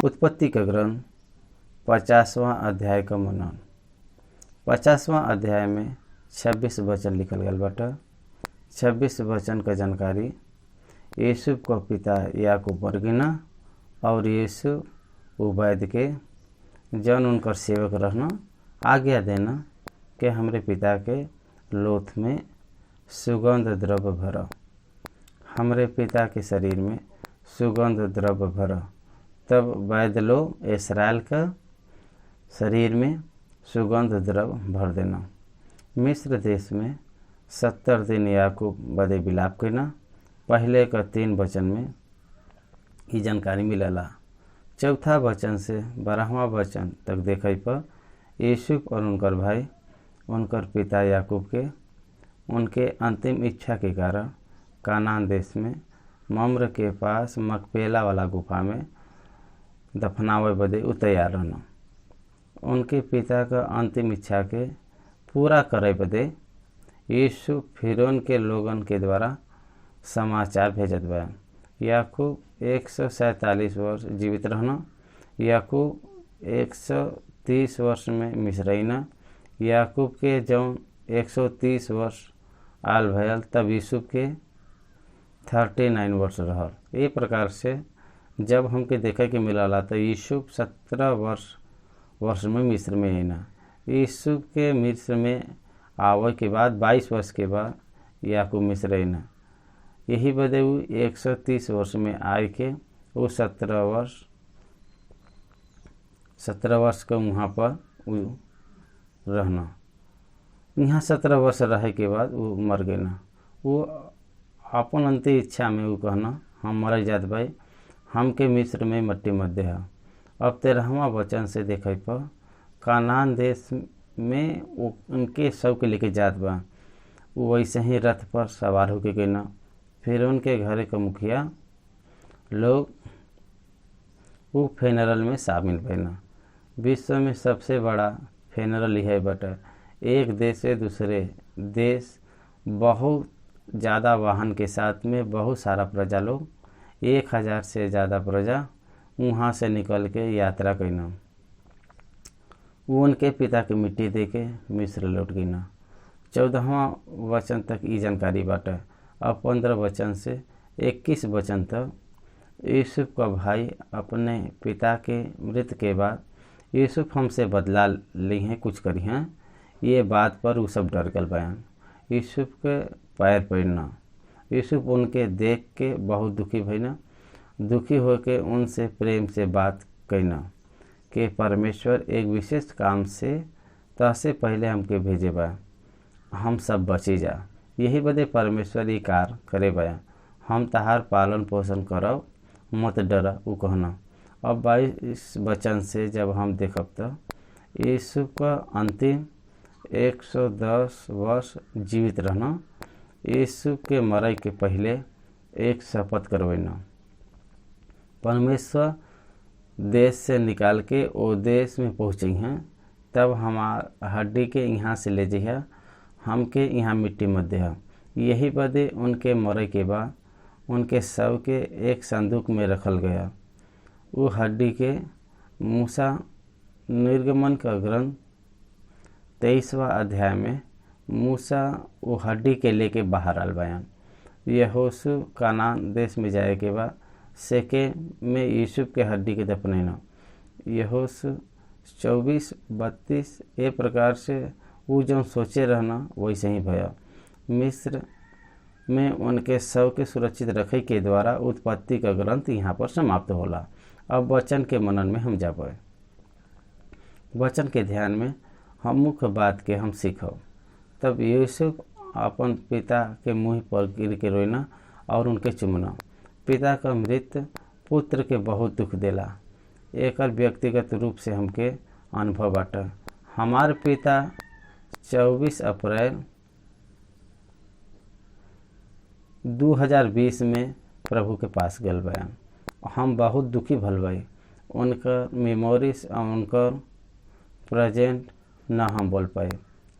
उत्पत्ति का ग्रंथ 50वां अध्याय का मनन। 50वां अध्याय में 26 वचन लिखल गल बाटे। 26 वचन का जानकारी यूसुफ का पिता याकूब मर गिना और यूसुफ उबैद के जौन उनकर सेवक रहना आज्ञा देना कि हमरे पिता के लोथ में सुगंध द्रव्य भर, हमरे पिता के शरीर में सुगंध द्रव्य भर। तब वैद लो इस्राएल का शरीर में सुगंध द्रव्य भर देना। मिस्र देश में 70 दिन याकूब बदे विलाप करना। पहले का 3 वचन में ये जानकारी मिलला। चौथा वचन से 12वां वचन तक देखे पर यूसुफ और उनकर भाई उनकर पिता याकूब के उनके अंतिम इच्छा के कारण कानान देश में मम्र के पास मकपेला वाला गुफा में दफनावे बदे तैयार रहना। उनके पिता का अंतिम इच्छा के पूरा करे बदे यूसुफ फिरौन के लोगन के द्वारा समाचार भेजत बा। याकूब 147 वर्ष जीवित रहना। याकूब 130 वर्ष में मिस्रैना। याकूब के जौन 130 वर्ष आल भयल तब यूसुफ के 39 वर्ष रहल। ये प्रकार से जब हमके देखे के मिलला तो यूसुफ 17 वर्ष में मिस्र में आना। यूसुफ के मिस्र में आवे के बाद 22 वर्ष के बाद याकूब मिस्र आना। यही बदे वो 130 वर्ष में आए के वो 17 वर्ष का वहाँ पर रहना। यहाँ 17 वर्ष रहे के बाद वो मर गए ना। वो अपन अंतिम इच्छा में वो कहना हम मर जात भाई, हमके मिस्र में मट्टी मत दे। अब 13वां वचन से देखे पर कानान देश में वो उनके सब के लेके जात बा। वो वैसे ही रथ पर सवार होके गए ना। फिर उनके घर का मुखिया लोग वो फेनरल में शामिल भइल ना। विश्व में सबसे बड़ा फेनरल यह बटे। एक देश से दूसरे देश बहुत ज़्यादा वाहन के साथ में बहुत सारा प्रजा लोग 1000 से ज़्यादा प्रजा वहाँ से निकल के यात्रा करना। वो उनके पिता की मिट्टी दे के मिस्र लौट गई ना। 14वां वचन तक ये जानकारी बाटे। अब 15 वचन से 21 वचन तक यूसुफ का भाई अपने पिता के मृत्यु के बाद यूसुफ हमसे बदला ली हैं कुछ करी हैं, ये बात पर वो सब डर गल बयान। यूसुफ के पैर पड़ना। यूसुफ उनके देख के बहुत दुखी भइना। दुखी होके उनसे प्रेम से बात कहना कि परमेश्वर एक विशेष काम से तहसे पहले हमके भेजे बा, हम सब बची जा। यही बदे परमेश्वर ये कार्य करे बा, हम तहार पालन पोषण करब, मत डरा वो कहना। अब 22 वचन से जब हम देखब तो यूसुफ का अंतिम 110 वर्ष जीवित रहना। यूसुफ के मरे के पहले एक शपथ करवैना, परमेश्वर देश से निकाल के वो देश में पहुँचे हैं तब हमार हड्डी के यहाँ से ले जइहा, हमके यहाँ मिट्टी मत देहा। यही बदे उनके मरे के बाद उनके शव के एक संदूक में रखल गया। वो हड्डी के मूसा निर्गमन का ग्रंथ 23वां अध्याय में मूसा वो हड्डी के लेके बाहर आल बयान। यहोशू कानान देश में जाए के बाद सेके में यूसुफ के हड्डी के दफनैना। यहोशू 24-32 ए प्रकार से वो जो सोचे रहना वैसे ही भया। मिस्र में उनके शव के सुरक्षित रखे के द्वारा उत्पत्ति का ग्रंथ यहाँ पर समाप्त होला। अब वचन के मनन में हम जाबे। वचन के ध्यान में हम मुख्य बात के हम सीखब। तब यूसुफ अपन पिता के मुँह पर गिर के रोना और उनके चुमना। पिता का मृत्यु पुत्र के बहुत दुख देला। एक व्यक्तिगत रूप से हमके अनुभव बाटे। हमार पिता 24 अप्रैल 2020 में प्रभु के पास गल बयान। हम बहुत दुखी भल भाई। उनका मेमोरीज और उनका प्रेजेंट न हम बोल पाए।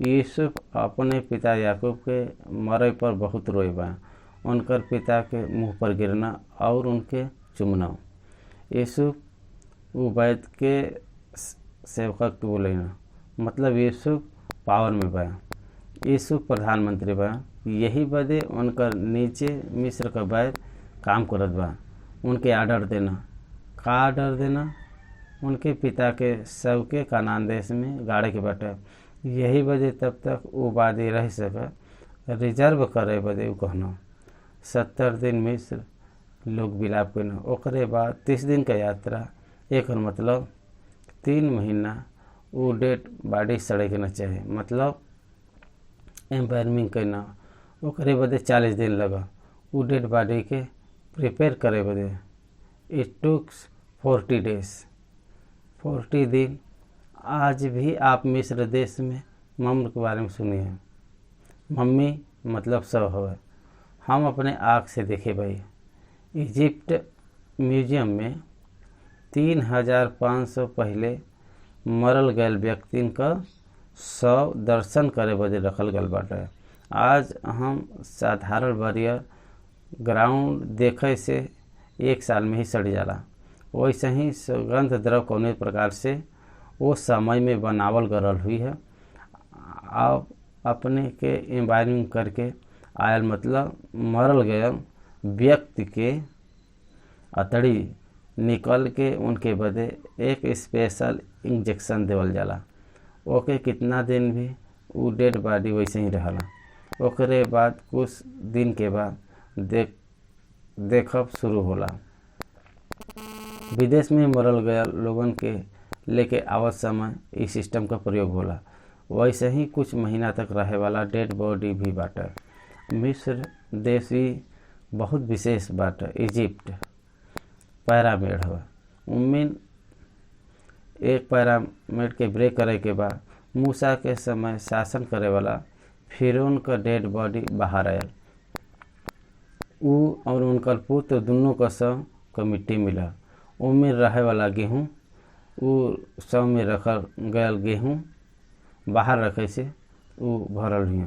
यूसुफ अपने पिता याकूब के मरे पर बहुत रोए बा। उनकर पिता के मुंह पर गिरना और उनके चुमना। यूसुफ वो वैद के सेवक के बोले ना, मतलब यूसुफ पावर में बा, यूसुफ प्रधानमंत्री बा, यही बदे उनकर नीचे मिस्र का वैद काम करत बा, उनके आर्डर देना। का आर्डर देना? उनके पिता के शव के कनान देश में गाड़े के बाटे, यही बदे तब तक वो वादी रह सके, रिजर्व करे बदे वो कहना। 70 दिन मिस्र लोग विलाप करना, ओकरे बाद 30 दिन का यात्रा, एक मतलब 3 महीना वो डेड बॉडी सड़े के न चाहे, मतलब एम्बायरमिंग करना। ओकरे बदे 40 दिन लगा वो डेड बॉडी के प्रिपेयर करे बदे। इट टुक्स 40 डेज, 40 दिन। आज भी आप मिस्र देश में मम्र के बारे में सुनिए। मम्मी मतलब सब है, हम अपने आँख से देखे भाई। इजिप्ट म्यूजियम में 3500 पहले मरल गए व्यक्ति का शव दर्शन करे बदे रखल गल बाटे। आज हम साधारण बरियर ग्राउंड देखे से 1 साल में ही सड़ जाला। वैसे ही सुगंध द्रव कौने प्रकार से वो समय में बनावल गरल हुई है। आप अपने के एम्बायरिंग करके आयल, मतलब मरल गए व्यक्ति के अतड़ी निकल के उनके बदे एक स्पेशल इंजेक्शन देवल जाला। ओके कितना दिन भी वो डेड बॉडी वैसे ही रहला। ओकरे बाद कुछ दिन के बाद देखब शुरू होला। विदेश में मरल गया लोगन के लेके आवत समय इस सिस्टम का प्रयोग होला। वैसे ही कुछ महीना तक रहे वाला डेड बॉडी भी बाटे। मिस्र देश ही बहुत विशेष बाटे। इजिप्ट पैरामिड है, उम्मीन एक पैरामिड के ब्रेक करे के बाद मूसा के समय शासन करे वाला फिरौन का डेड बॉडी बाहर आयल। ऊ और उनकर पुत्र दोनों का शव का मिट्टी मिला। उम्मीद रहे वाला गेहूँ, ऊ शव में रखल गयल गेहूँ बाहर रखे से ऊ भरल हुई।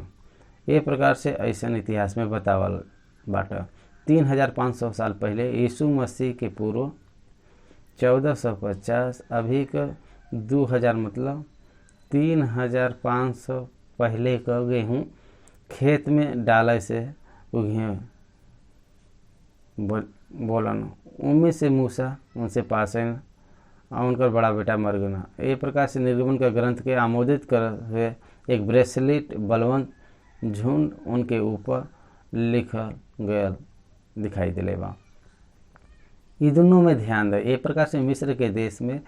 ये प्रकार से ऐसा इतिहास में बतावल बाटा। 3500 साल पहले यीशु मसीह के पूर्व 1450, अभी का 2000, मतलब 3500 पहले का गेहूँ खेत में डाले से उगे बोलन। उम्मीद से मूसा उनसे पास है और उनका बड़ा बेटा मर गया। ये प्रकार से निर्गमन का ग्रंथ के आमोदित कर हुए एक ब्रेसलेट बलवंत झुंड उनके ऊपर लिखल गया दिखाई दिले बा। ये दोनों में ध्यान दे। ये प्रकार से मिस्र के देश में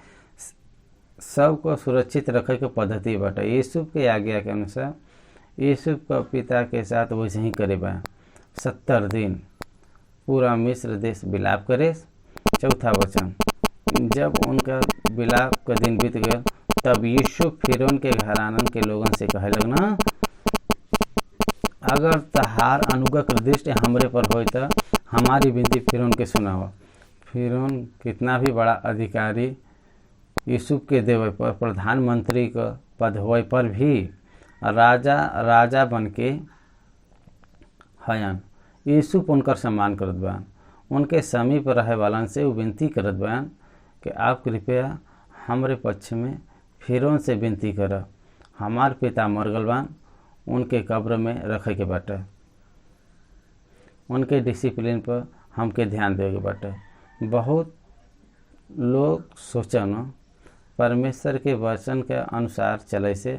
सबको सुरक्षित रखे के पद्धति बाटे। यूसुफ के आज्ञा के अनुसार यूसुफ का पिता के साथ वैसे ही करे बा। 70 दिन पूरा मिस्र देश विलाप करे। चौथा वचन, जब उनका विलाप का दिन बीत गया तब यूसुफ फिरौन के घरानन के लोगन से कहे लगना, अगर तहार अनुग्रह की दृष्टि हमरे पर होई तो हमारी विनती फिरौन के सुनावा। फिरौन कितना भी बड़ा अधिकारी यूसुफ के देवे पर, प्रधानमंत्री का पद होए पर भी राजा बन के हयन। यूसुफ उनकर सम्मान करत बयान। उनके समीप रहे वालन से वो विनती करत बयान कि आप कृपया हमरे पक्ष में फिरौन से विनती कर, हमार पिता मर गल बान, उनके कब्र में रखे के बाटे। उनके डिसिप्लिन पर हमके ध्यान देवे के बाटे। बहुत लोग सोचन परमेश्वर के वचन के अनुसार चले से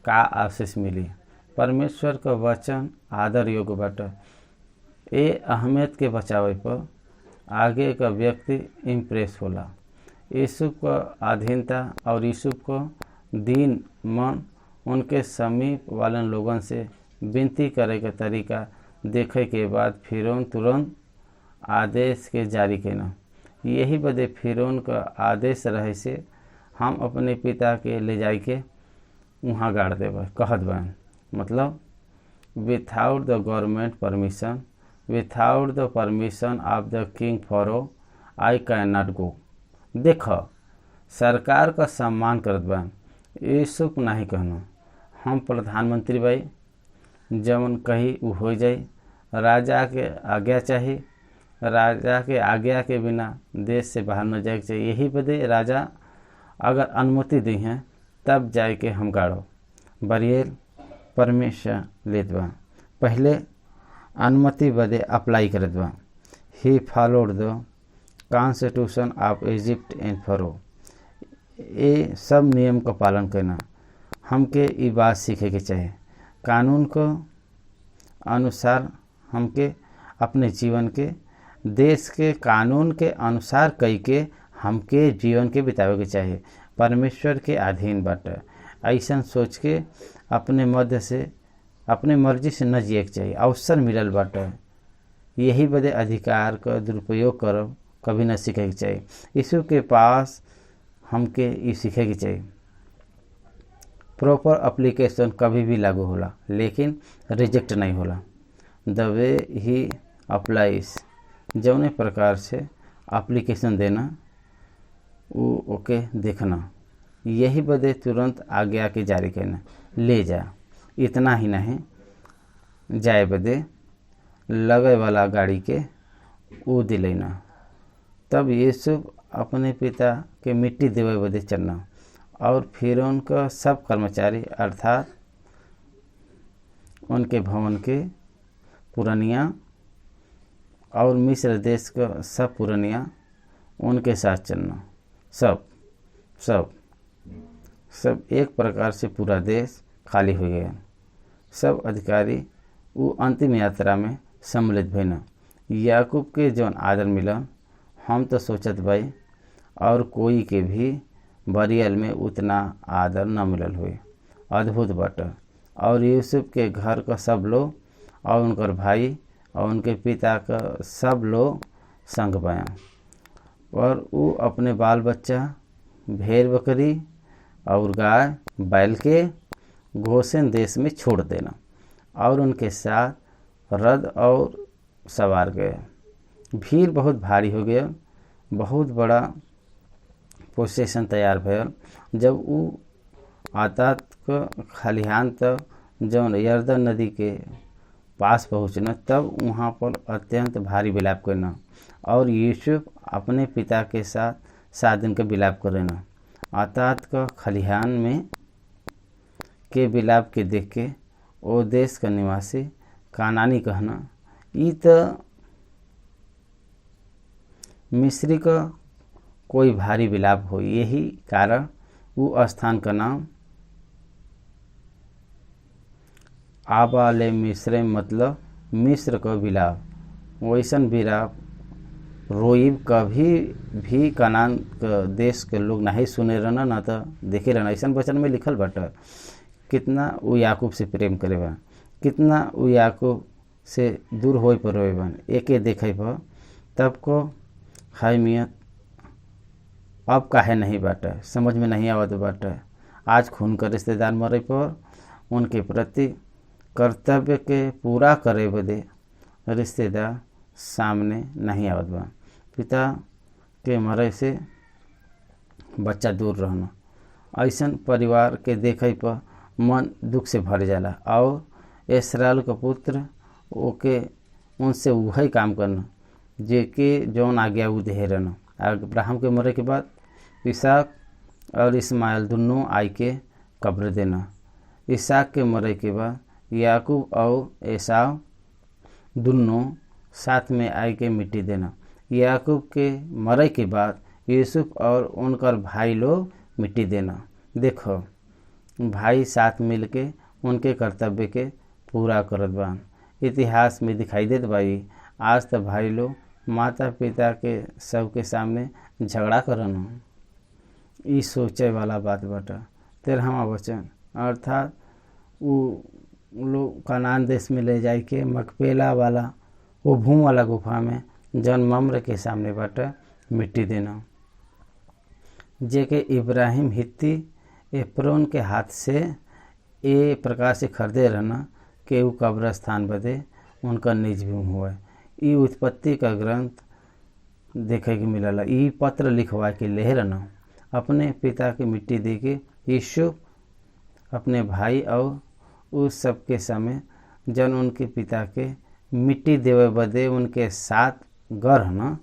का आशीष मिली। परमेश्वर का वचन आदर योग्य बाटे। ये अहमियत के बचावे पर आगे का व्यक्ति इम्प्रेस होला। यूसुफ का अधीनता और यूसुफ को दीन मन उनके समीप वालन लोगन से विनती करे के तरीका देखे के बाद फिरौन तुरंत आदेश के जारी केना। यही बदे फिरौन का आदेश रहे से हम अपने पिता के ले जाए के वहाँ गाड़ देवे कहत बन, मतलब without the government permission, without the permission of the king pharaoh I can not go. देख सरकार का सम्मान करत बन। यूसुफ नहीं कहना, हम प्रधानमंत्री भाई, जवन कही वो हो जाए, राजा के आज्ञा चाहिए, राजा के आज्ञा के बिना देश से बाहर न जाए के चाहिए। यही बदे राजा अगर अनुमति दी हैं तब जाए के हम गाड़ो। बरियल परमिशन लेत बा, पहले अनुमति बदे अप्लाई करत बा। He followed the constitution of Egypt and furrow. ये सब नियम का पालन करना हमके ई बात सीखे के चाहिए। कानून को अनुसार हमके अपने जीवन के देश के कानून के अनुसार कई के हमके जीवन के बितावे के चाहिए। परमेश्वर के अधीन बाटे, ऐसा सोच के अपने मध्य से अपने मर्जी से न जिए के चाहिए। अवसर मिलल बाटे, यही बदे अधिकार का दुरुपयोग करब कभी न सीखे के चाहिए। यीशु के पास हमके ये सीखे के चाहिए। प्रॉपर एप्लीकेशन कभी भी लागू होला लेकिन रिजेक्ट नहीं होला। द वे ही अप्लाइज, जौने प्रकार से एप्लीकेशन देना वो ओके देखना, यही बदे तुरंत आज्ञा के जारी करना। ले जा, इतना ही नहीं, जाए बदे लगे वाला गाड़ी के वो दिलेना। तब यीशु अपने पिता के मिट्टी देवे बदे चलना और फिर उनका सब कर्मचारी अर्थात उनके भवन के पुरनिया और मिस्र देश का सब पुरनिया उनके साथ चलना। सब एक प्रकार से पूरा देश खाली हो गया। सब अधिकारी वो अंतिम यात्रा में सम्मिलित भइना। याकूब के जौन आदर मिलन हम तो सोचत भाई और कोई के भी बरियल में उतना आदर न मिलल हुए। अद्भुत बाटे। और यूसुफ के घर का सब लोग और उनकर भाई और उनके पिता का सब लोग संग बया और वो अपने बाल बच्चा भेड़ बकरी और गाय बैल के गोसेन देश में छोड़ देना और उनके साथ रथ और सवार गए। भीड़ बहुत भारी हो गया, बहुत बड़ा पोसेशन तैयार भयल। जब वो आतात का खलिहान तक जौन यर्दन नदी के पास पहुँचना तब वहाँ पर अत्यंत भारी विलाप करना और यूसुफ अपने पिता के साथ 7 दिन का विलाप करना। आतात का खलिहान में के विलाप के देख के वो देश का निवासी कानानी कहना ई तो मिस्री का कोई भारी विलाप हो। यही कारण वो स्थान का नाम आबाले मिस्र मतलब मिस्र का विलाप। वैसन विलाप रोइब कभी भी कनान का देश के लोग नहीं सुने रहना ना तो देखे रहना। ऐसा वचन में लिखल बाटे कितना वो याकूब से प्रेम करे बा, कितना वो याकूब से दूर होए पर रोए बन। एके देखे पर तब को हमीयत अब काहे नहीं बाटे, समझ में नहीं आवत बाटे। आज खून का रिश्तेदार मरे पर उनके प्रति कर्तव्य के पूरा करे बदे रिश्तेदार सामने नहीं आवत बा। पिता के मरे से बच्चा दूर रहना, ऐसन परिवार के देखे पर मन दुख से भर जाला। और इस्राएल का पुत्र ओके उनसे वही काम करना जेके जौन आज्ञा वो दे रहना। अब्राहम के मरे के बाद इसहाक और इस्माइल दोनों आई के कब्र देना। इसहाक के मरे के बाद याकूब और एसाव दोनों साथ में आई के मिट्टी देना। याकूब के मरे के बाद यूसुफ और उनकर भाई लोग मिट्टी देना। देखो भाई साथ मिल के उनके कर्तव्य के पूरा करत बा। इतिहास में दिखाई देत भाई आज तो भाई लोग माता पिता के सबके सामने झगड़ा करन। ई सोचे वाला बात बाटा। 13वां वचन अर्थात वो लोग कनान देश में ले जाए के मकपेला वाला वो भूम वाला गुफा में जन मम्र के सामने बाटा मिट्टी देना जेके इब्राहिम हित्ती एप्रोन के हाथ से ए प्रकार से खरीदे रहना कि वो कब्रस्थान बदे उनका निज भूमि हुआ। ई उत्पत्ति का ग्रंथ देखे के मिलला। ई पत्र लिखवा के ले रहना अपने पिता के मिट्टी दे के यूसुफ अपने भाई और उस सब के समय जन उनके पिता के मिट्टी देवे बदे उनके साथ गढ़ न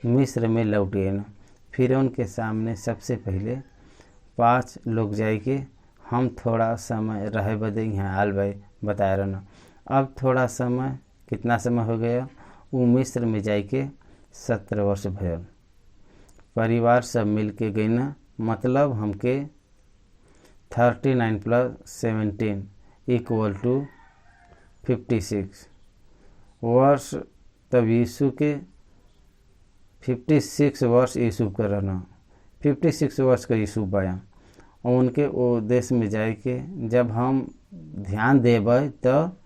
मिस्र में लौट गए न। फिर उनके सामने सबसे पहले 5 लोग जाए के हम थोड़ा समय रहे बदे यहाँ आल भाई बताए रहना। अब थोड़ा समय कितना समय हो गया, वो मिस्र में जाए के 17 वर्ष भयल। परिवार सब मिल के गई न, मतलब हमके 39 + 17 = 56 वर्ष। तब यीशु के 56 वर्ष यीशु का रहना, 56 वर्ष का यीशु बया। और उनके वो देश में जाए के जब हम ध्यान देबै तो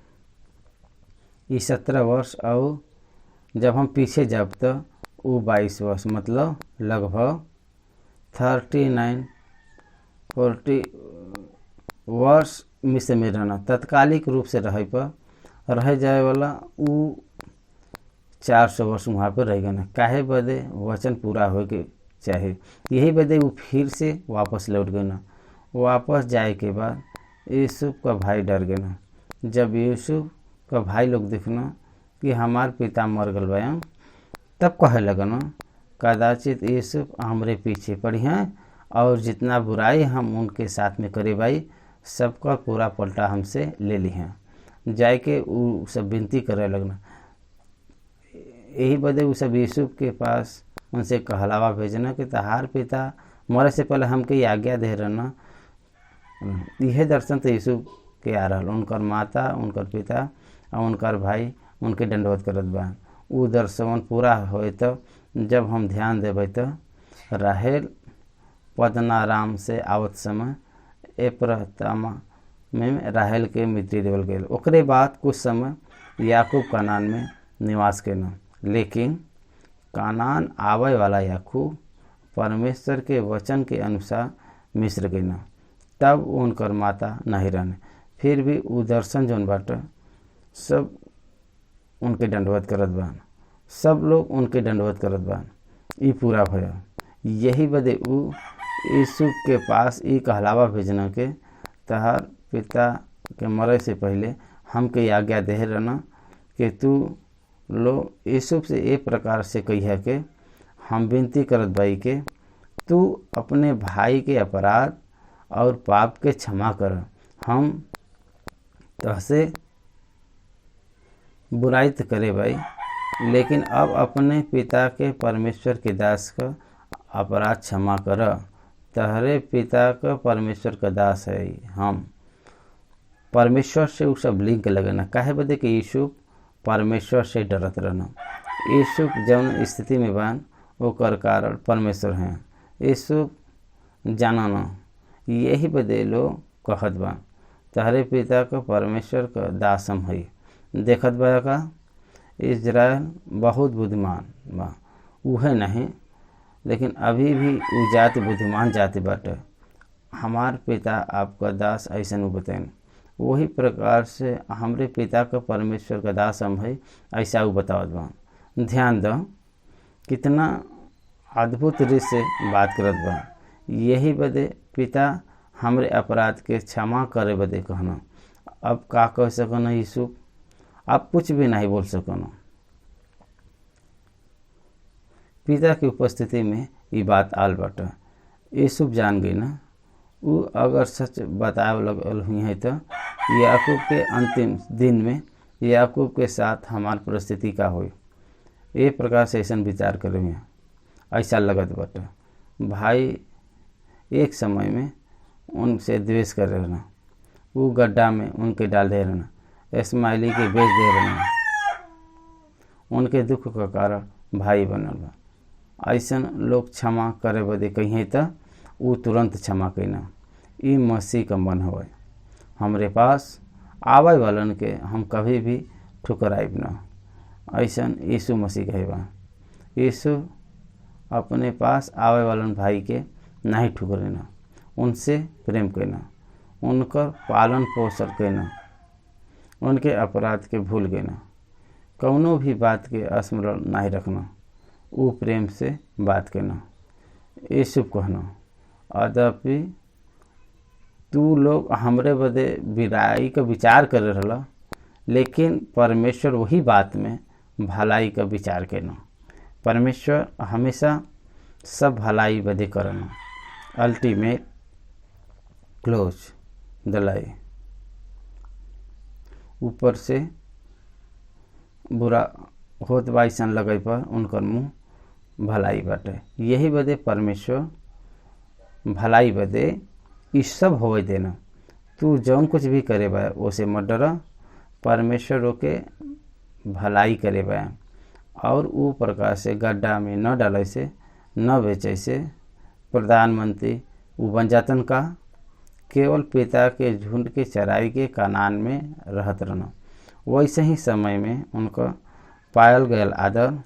ये 17 वर्ष, और जब हम पीछे जब तो वो 22 वर्ष, मतलब लगभग 39-40 वर्ष मिस्र में रहना। तत्कालिक रूप से रह जाए वाला वो 400 वर्ष वहाँ पर रह गए। काहे बदे वचन पूरा हो के चाहे, यही बदे वो फिर से वापस लौट गए ना। वापस जाए के बाद यूसुफ का भाई डर गए ना। जब यूसुफ का भाई लोग देखना कि हमार पिता मर गल बयां, तब कहे लगन कदाचित यूसुफ हमरे पीछे पड़ी हैं, और जितना बुराई हम उनके साथ में करे भाई सबका पूरा पलटा हमसे ले ली हैं। जाए के वो सब विनती करे लगना। यही बदे वो सब यूसुफ के पास उनसे कहलावा भेजना कि तहार पिता मरे से पहले हमके आज्ञा दे रहना। यह दर्शन तो यूसुफ के आ रहा, उनकर माता, उनकर पिता और उनकर भाई उनके दंडवत करत बा। वो दर्शन पूरा होए तो जब हम ध्यान देवे तो राहेल पद्दनाराम से आवत समय एप्रतामा में राहेल के मिट्टी देवल गए। ओकरे बाद कुछ समय याकूब कनान में निवास केना, लेकिन कानान आवे वाला याकूब परमेश्वर के वचन के अनुसार मिस्र गए न। तब उनकर माता नहीं रहने, फिर भी वो दर्शन जौन बाटे सब उनके दंडवत करत बान, सब लोग उनके दंडवत करत बान। ई पूरा भया। यही बदे ऊ यूसुफ के पास ई कहलावा भेजना के तहार पिता के मरे से पहले हमके आज्ञा दे रहना कि तू लोग यूसुफ से एक प्रकार से कही है कि हम विनती करत भाई के तू अपने भाई के अपराध और पाप के क्षमा कर। हम तहसे बुराई तो करे भाई, लेकिन अब अपने पिता के परमेश्वर के दास का अपराध क्षमा कर। तहरे पिता का परमेश्वर का दास है हम। परमेश्वर से वो सब लिंक लगना। काहे बदे कि यूसुफ परमेश्वर से डरत रहना। यूसुफ जौन स्थिति में बान ओकर कारण परमेश्वर हैं। यूसुफ जाना न, यही बदे लोग कहत बा तहरे पिता का परमेश्वर का दास हम है। देखत बा का इजराइल बहुत बुद्धिमान बा, उहे नहीं, लेकिन अभी भी वो जाति बुद्धिमान जाति बाटे। हमार पिता आपका दास ऐसा नहीं बताएं, वही प्रकार से हमरे पिता का परमेश्वर का दास हम है ऐसा वो बतावत बा। ध्यान दो कितना अद्भुत रीत से बात करत बा। यही बदे पिता हमरे अपराध के क्षमा करे बदे कहना। अब का कह सकना यूसुफ, आप कुछ भी नहीं बोल सकना। पिता की उपस्थिति में ये बात आल बाटा। यूसुफ जान गई ना, वो अगर सच बताए लगल हुई है तो याकूब के अंतिम दिन में याकूब के साथ हमार परिस्थिति का हो। ये प्रकार से ऐसा विचार करे हुए ऐसा लगत बाटा। भाई एक समय में उनसे द्वेष कर रहना, वो गड्ढा में उनके डाल दे रहना, इस्माइली के बेच दे रहना। उनके दुख का कारण भाई बनल बा। ऐसा लोग क्षमा करे बदे कहीं तो वो तुरंत क्षमा कईना। ई मसीह का मन हो। हमरे पास आवे वालन के हम कभी भी ठुकराइब न। ऐसा यीशु मसीह कहे बा। यीशु अपने पास आवे वालन भाई के नहीं ठुकरेना, उनसे प्रेम करना, उनकर पालन पोषण करना, उनके अपराध के भूल गना, कौनो भी बात के स्मरण नहीं रखना, वो प्रेम से बात करना। यीशु कहना अदपि तू लोग हमरे बदे बुराई का विचार कर रहा, लेकिन परमेश्वर वही बात में भलाई का विचार करना। परमेश्वर हमेशा सब भलाई बदे करना। अल्टीमेट क्लोज दलाई ऊपर से बुरा होत बा अइसन लगई पर उनकर मुँह भलाई बाटे। यही बदे परमेश्वर भलाई बदे ई सब होवे देना। तू जौन कुछ भी करे बा ओसे मत डरा, परमेश्वर ओके भलाई करे बा और ऊ प्रकार से गड्ढा में न डाले से न बेचे से प्रधानमंत्री ऊ बन जातन का केवल पिता के झुंड के चराई के कानान में रहत रहना। वैसे ही समय में उनका पायल गयल आदर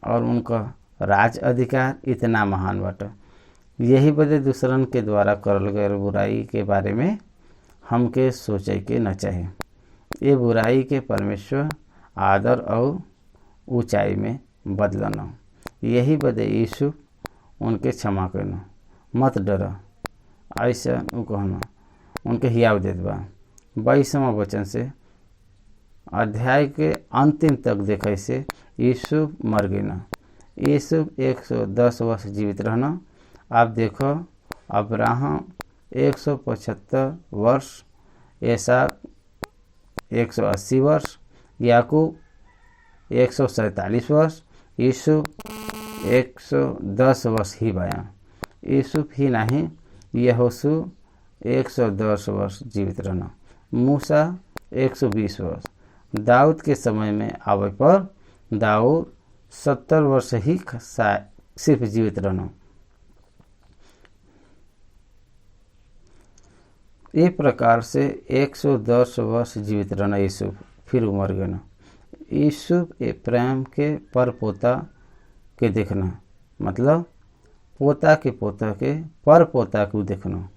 और उनका राज अधिकार इतना महान बाटा। यही बदे दूसरन के द्वारा करल गयल बुराई के बारे में हमके सोचे के न चाहे। ये बुराई के परमेश्वर आदर और ऊंचाई में बदलना। यही बदे यीशु उनके क्षमा करना। मत डरा ऐसा ऊ कहना उनके हियाव देत बा। 22वां वचन से अध्याय के अंतिम तक देखे से यीशु मर गए। यीशु 110 वर्ष जीवित रहना। आप देखो अब्राहम 175 वर्ष, इसहाक 180 वर्ष, याकूब 147 वर्ष, यीशु 110 वर्ष ही बाया। यूसुफ ही नहीं यहोशू 110 वर्ष जीवित रहना। मूसा 120 वर्ष। दाऊद के समय में आवे पर दाऊद 70 वर्ष ही सिर्फ जीवित रहना। इस प्रकार से 110 वर्ष जीवित रहना यूसुफ फिर मर गया। यूसुफ प्रेम के पर पोता के देखना, मतलब पोता के पर पोता को देखना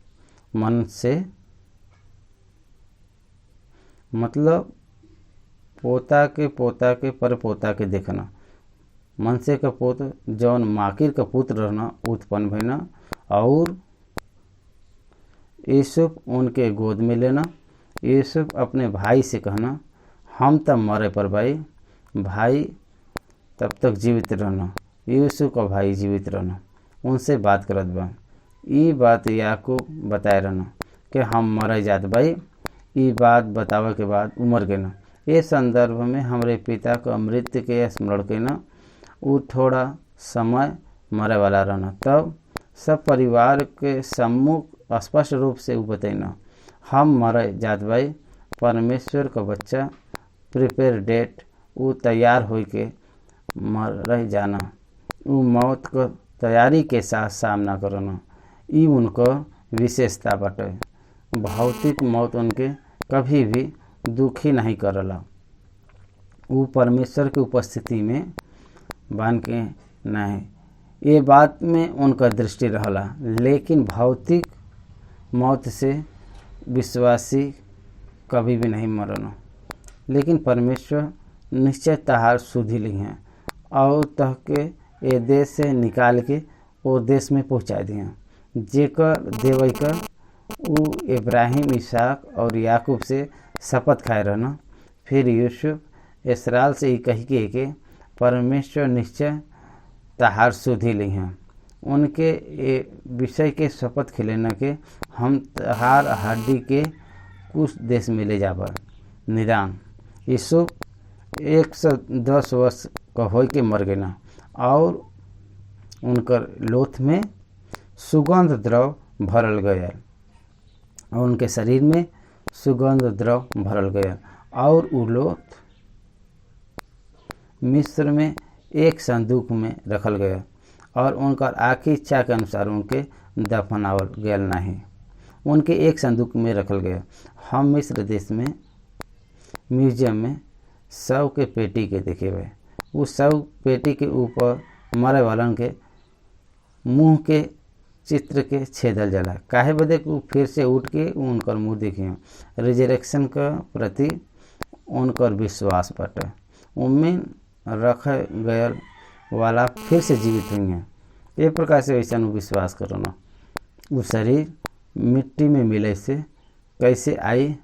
मन से, मतलब पोता के पर पोता के देखना। मनसे का पुत्र जौन माकिर का पुत्र रहना उत्पन्न भइना और यूसुफ उनके गोद में लेना। यूसुफ अपने भाई से कहना हम तब मरे पर भाई तब तक जीवित रहना। यूसुफ का भाई जीवित रहना उनसे बात करत बा। ई बात याकूब बताए रहना कि हम मरे जात भाई। ई बात बतावे के बाद उमर के ना ये संदर्भ में हमरे पिता का मृत्यु के स्मरण के ना वो थोड़ा समय मरे वाला रहना। तब सब परिवार के सम्मुख स्पष्ट रूप से वो बताइना हम मरे जात भाई। परमेश्वर का बच्चा प्रिपेयर डेट वो तैयार हो के मर रह जाना, वो मौत को तैयारी के साथ सामना करना। ये उनको विशेषता बाटे। भौतिक मौत उनके कभी भी दुखी नहीं करला। वो परमेश्वर की उपस्थिति में बन के नहीं, ये बात में उनका दृष्टि रहला। लेकिन भौतिक मौत से विश्वासी कभी भी नहीं मरना। लेकिन परमेश्वर निश्चय तहार सुधि ली हैं और तह के ये देश से निकाल के वो देश में पहुँचा दिया जेकर देवई का वो इब्राहिम, इसहाक और याकूब से शपथ खाए रहना। फिर यूसुफ इसराइल से ही कही के परमेश्वर निश्चय तहार सुधि ली हैं। उनके ये विषय के शपथ खिलेना के हम तहार हड्डी के कुछ देश में ले जाबा निदान। यूसुफ 110 वर्ष का हो के मर गए और उनकर लोथ में सुगंध द्रव भरल गया और उनके शरीर में सुगंध द्रव भरल गया और वो लोथ मिस्र में एक संदूक में रखल गया और उनका आखिरी इच्छा के अनुसार उनके दफनावल गया नहीं, उनके एक संदूक में रखल गया। हम मिस्र देश में म्यूजियम में शव के पेटी के देखे हुए, उस शव पेटी के ऊपर मरे वालन के मुंह के चित्र के छेदल जाला। काहे बदे को फिर से उठ के उनकर मुंह देखिए। रिजरेक्शन का प्रति उनकर विश्वास बाटे। उम्मीद रखे गयल वाला फिर से जीवित हुई हैं। ये प्रकार से वैसा विश्वास करो ना। वो शरीर मिट्टी में मिले से कैसे आई,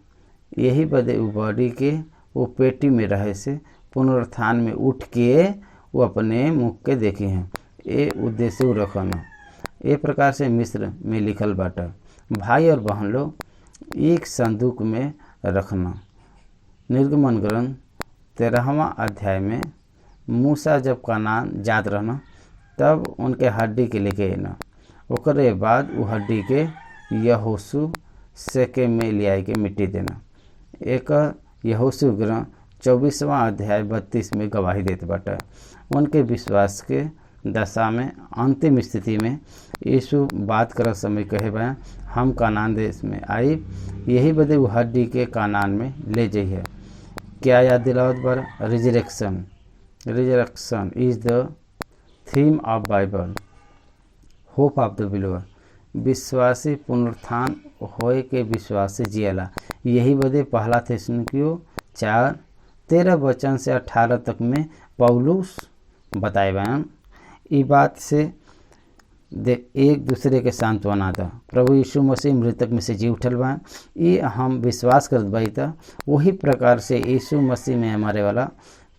यही बदे वो बॉडी के वो पेटी में रहे से पुनरुत्थान में उठ के वो अपने मुख के देखी हैं, ए उद्देश्य रखना। ए प्रकार से मिस्र में लिखल बाटे। भाई और बहन लोग एक संदूक में रखना। निर्गमन ग्रंथ 13वां अध्याय में मूसा जब कनान जात रहना तब उनके हड्डी के लेके आना। ओकरे बाद वो हड्डी के यहोशू सेके में लिया के मिट्टी देना। एक यहोशू ग्रंथ 24वां अध्याय 32 में गवाही देते बाटे। उनके विश्वास के दशा में अंतिम स्थिति में यीशु बात कर समय कहे बा हम कानान देश में आई, यही बदे वो हड्डी के कानान में ले जाइए। क्या याद दिलावत बार? Resurrection. Resurrection is the theme of Bible, hope of the believer. विश्वासी पुनरुत्थान होए के विश्वासी जियला। यही बदे पहला थिस्सलुनीकियों 4:13 से 18 तक में पौलुस बताए बयान। ई बात से एक दूसरे के सांत्वना था। प्रभु यीशु मसीह मृतक में से जी उठल बा, ये हम विश्वास करत बाई था। वही प्रकार से यीशु मसीह में हमारे वाला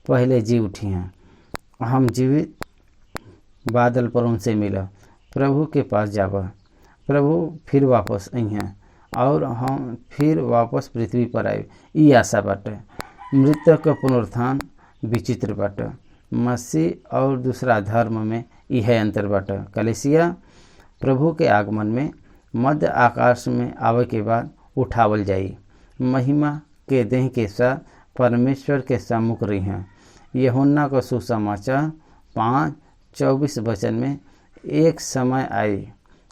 पहले जी उठी हैं। हम जीवित बादल पर उनसे मिला, प्रभु के पास जावा। प्रभु फिर वापस आई हैं और हम फिर वापस पृथ्वी पर आए। ये आशा बाटे। मृतक का पुनरुत्थान विचित्र बाटे। मसीह और दूसरा धर्म में यह अंतर बाटे। कलीसिया प्रभु के आगमन में मध्य आकाश में आवे के बाद उठावल जाई, महिमा के देह के साथ परमेश्वर के सम्मुख रही हैं। यूहन्ना का सुसमाचार 5:24 में एक समय आई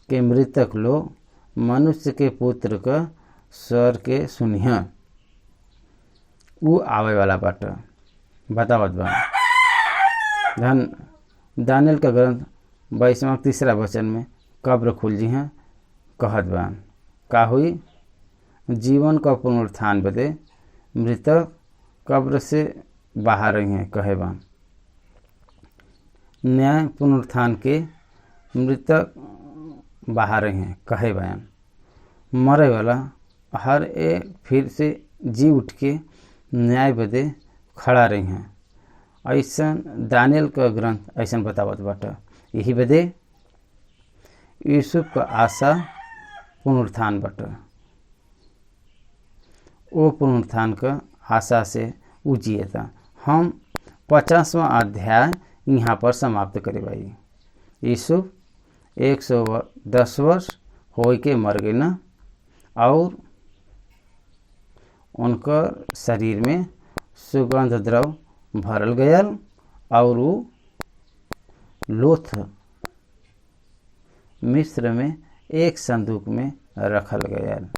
कि मृतक लोग मनुष्य के पुत्र का स्वर के सुनिया। वो आवे वाला बाटे। बतावत बा धन दानियल का ग्रंथ 22:3 में कब्र खुल जी हैं कहत बा का हुई? जीवन का पुनरुत्थान बदे मृतक कब्र से बाहर रही हैं कहे बा। न्याय पुनरुत्थान के मृतक बाहर रही हैं कहे बयान। मरे वाला हर एक फिर से जी उठ के न्याय बदे खड़ा रही हैं। ऐसा दानियल का ग्रंथ ऐसा बतावत बाटे। यही बदे यूसुफ का आशा पुनरुत्थान बाटे। वो पुनरुत्थान का आशा से उजिए था। हम 50वां अध्याय यहाँ पर समाप्त करे भाई। यूसुफ 110 वर्ष हो के मर गए ना, और उनका शरीर में सुगंध द्रव भरल गयल और वो लोथ मिस्र में एक संदूक में रखल गयल।